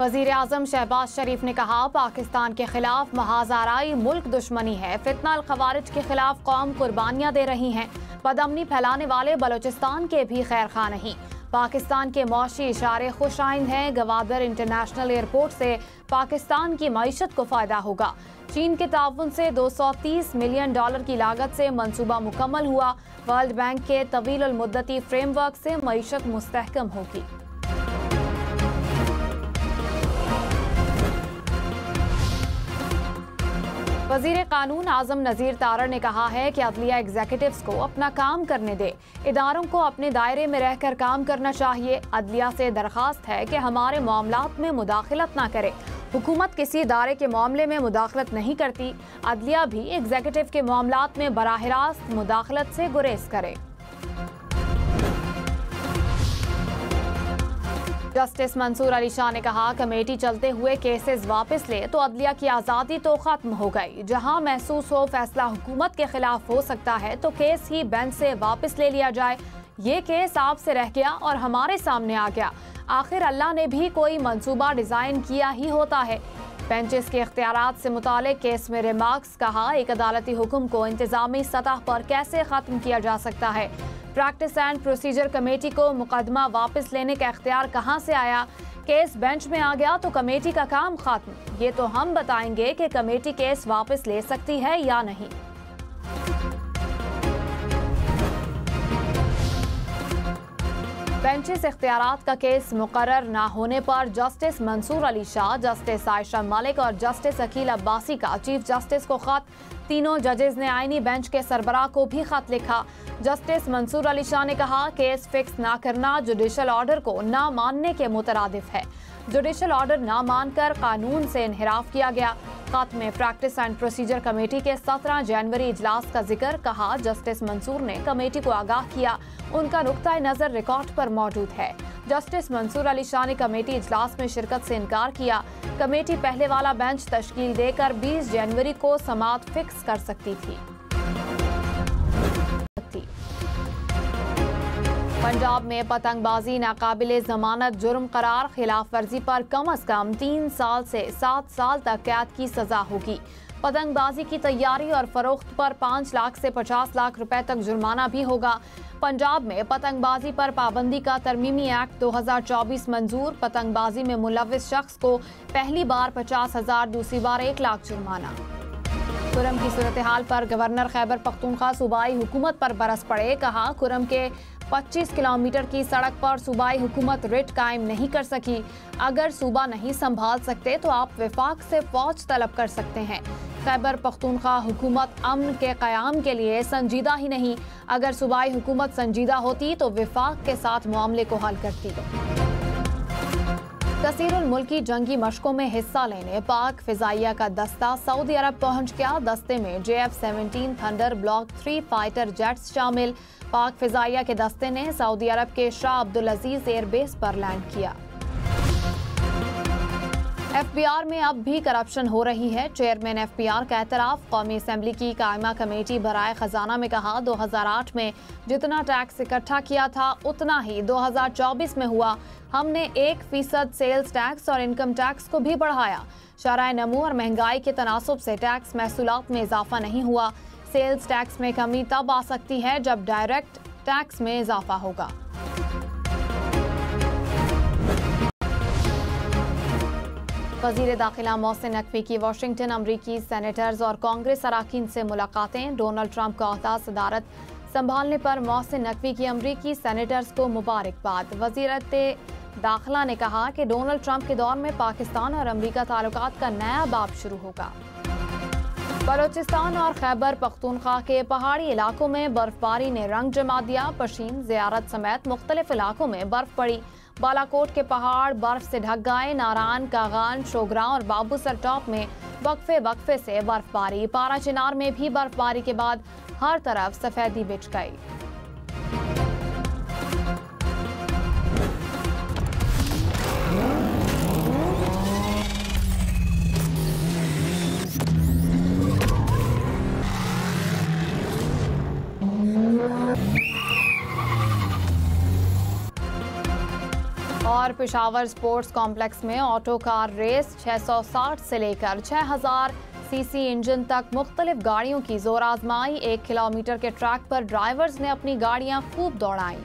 वज़ीर आज़म शहबाज शरीफ ने कहा, पाकिस्तान के खिलाफ महाज़ाराई मुल्क दुश्मनी है। फितना अल खवारिज के खिलाफ कौम कुर्बानियाँ दे रही हैं। बदअमनी फैलाने वाले बलोचिस्तान के भी खैर खा नहीं। पाकिस्तान के मौशी इशारे खुश आइंद हैं। गवादर इंटरनेशनल एयरपोर्ट से पाकिस्तान की मईशत को फ़ायदा होगा। चीन के ताउन से $230 मिलियन की लागत से मंसूबा मुकम्मल हुआ। वर्ल्ड बैंक के तवील अल मुद्दती फ्रेमवर्क से मईशत मुस्तहकम होगी। वज़ीर कानून आज़म नज़ीर तारड़ ने कहा है कि अदलिया एग्जीक्यूटिव्स को अपना काम करने दे। इदारों को अपने दायरे में रहकर काम करना चाहिए। अदलिया से दरख्वास्त है कि हमारे मामलात में मुदाखलत ना करे। हुकूमत किसी इदारे के मामले में मुदाखलत नहीं करती। अदलिया भी एग्जीक्यूटिव के मामलात में बराह रास्त मुदाखलत से गुरेज करे। जस्टिस मंसूर अली शाह ने कहा, कमेटी चलते हुए केसेस वापस ले तो अदलिया की आज़ादी तो खत्म हो गई। जहां महसूस हो फैसला हुकूमत के खिलाफ हो सकता है तो केस ही बेंच से वापस ले लिया जाए। ये केस आपसे रह गया और हमारे सामने आ गया। आखिर अल्लाह ने भी कोई मंसूबा डिज़ाइन किया ही होता है। बेंचेस के इख्तियारात से मुतालिक केस में रिमार्क्स कहा, एक अदालती हुक्म को इंतजामी सतह पर कैसे ख़त्म किया जा सकता है। प्रैक्टिस एंड प्रोसीजर कमेटी को मुकदमा वापस लेने का इख्तियार कहाँ से आया। केस बेंच में आ गया तो कमेटी का काम खत्म। ये तो हम बताएंगे कि कमेटी केस वापस ले सकती है या नहीं। बेंचेस इख्तियारात का केस मुकर्रर न होने पर जस्टिस मंसूर अली शाह, जस्टिस आयशा मलिक और जस्टिस अकील अब्बासी का चीफ जस्टिस को खत। तीनों जजेस ने आईनी बेंच के सरबराह को भी खत लिखा। जस्टिस मंसूर अली शाह ने कहा, केस फिक्स ना करना जुडिशल ऑर्डर को ना मानने के मुतरादिफ है। जुडिशल ऑर्डर ना मानकर कानून से इन्हिराफ किया गया। खत में प्रैक्टिस एंड प्रोसीजर कमेटी के 17 जनवरी इजलास का जिक्र कहा। जस्टिस मंसूर ने कमेटी को आगाह किया। उनका नुक्ता नज़र रिकॉर्ड पर मौजूद है। जस्टिस मंसूर अली शाह ने कमेटी इजलास में शिरकत से इनकार किया। कमेटी पहले वाला बेंच तश्कील देकर 20 जनवरी को समाअत फिक्स कर सकती थी। पंजाब में पतंगबाजी नाकाबिले जमानत जुर्म करार। खिलाफ वर्जी पर कम अज कम 3 साल से 7 साल तक कैद की सजा होगी। पतंगबाजी की तैयारी और फरोख्त पर 5 लाख से 50 लाख रुपए तक जुर्माना भी होगा। पंजाब में पतंगबाजी पर पाबंदी का तरमीमी एक्ट 2024 मंजूर। पतंगबाजी में मुलव्विस शख्स को पहली बार 50,000, दूसरी बार 1 लाख जुर्माना। कुरम की सूरत हाल पर गवर्नर खैबर पख्तूनख्वा सूबाई हुकूमत पर बरस पड़े। कहा, कुरम के 25 किलोमीटर की सड़क पर सूबाई हुकूमत रिट कायम नहीं कर सकी। अगर सूबा नहीं संभाल सकते तो आप विफाक से फौज तलब कर सकते हैं। खैबर पख्तूनख्वा हुकूमत अमन के क़याम के लिए संजीदा ही नहीं, अगर सूबाई हुकूमत संजीदा होती तो विफाक के साथ मामले को हल करती। कसीरुल मुल्की जंगी मशकों में हिस्सा लेने पाक फिजाइया का दस्ता सऊदी अरब पहुंच गया। दस्ते में JF-17 thunder block 3 fighter jets शामिल। पाक फिजाइया के दस्ते ने सऊदी अरब के शाह अब्दुल अजीज एयरबेस पर लैंड किया। FBR में अब भी करप्शन हो रही है। चेयरमैन FBR का एतराफ। कौमी असेंबली की कायमा कमेटी बराए खजाना में कहा, 2008 में जितना टैक्स इकट्ठा किया था उतना ही 2024 में हुआ। हमने 1% सेल्स टैक्स और इनकम टैक्स को भी बढ़ाया। शरह नमू और महंगाई के तनासुब से टैक्स महसूलात में इजाफा नहीं हुआ। सेल्स टैक्स में कमी तब आ सकती है जब डायरेक्ट टैक्स में इजाफा होगा। वज़ीर दाखिला मोहसिन नकवी की वाशिंगटन अमरीकी सेनेटर्स और कांग्रेस अराकीन से मुलाकातें। डोनाल्ड ट्रंप का ओहदा सदारत संभालने पर मोहसिन नकवी की अमरीकी सेनेटर्स को मुबारकबाद। वज़ीरत दाखिला ने कहा कि डोनाल्ड ट्रंप के दौर में पाकिस्तान और अमरीका ताल्लुकात का नया बाब शुरू होगा। बलोचिस्तान और खैबर पख्तूनख्वा के पहाड़ी इलाकों में बर्फबारी ने रंग जमा दिया। पशीन, ज़ियारत समेत मुख्तलिफ इलाकों में बर्फ पड़ी। बालाकोट के पहाड़ बर्फ से ढक गए। नारान, कागान, शोगरा और बाबूसर टॉप में वक्फे से बर्फबारी। पारा चिनार में भी बर्फबारी के बाद हर तरफ सफेदी बिछ गई। और पेशावर स्पोर्ट्स कॉम्प्लेक्स में ऑटो कार रेस 660 से लेकर 6000 सीसी इंजन तक मुख्तलिफ गाड़ियों की जोर आजमाई। 1 किलोमीटर के ट्रैक पर ड्राइवर्स ने अपनी गाड़ियां खूब दौड़ाई।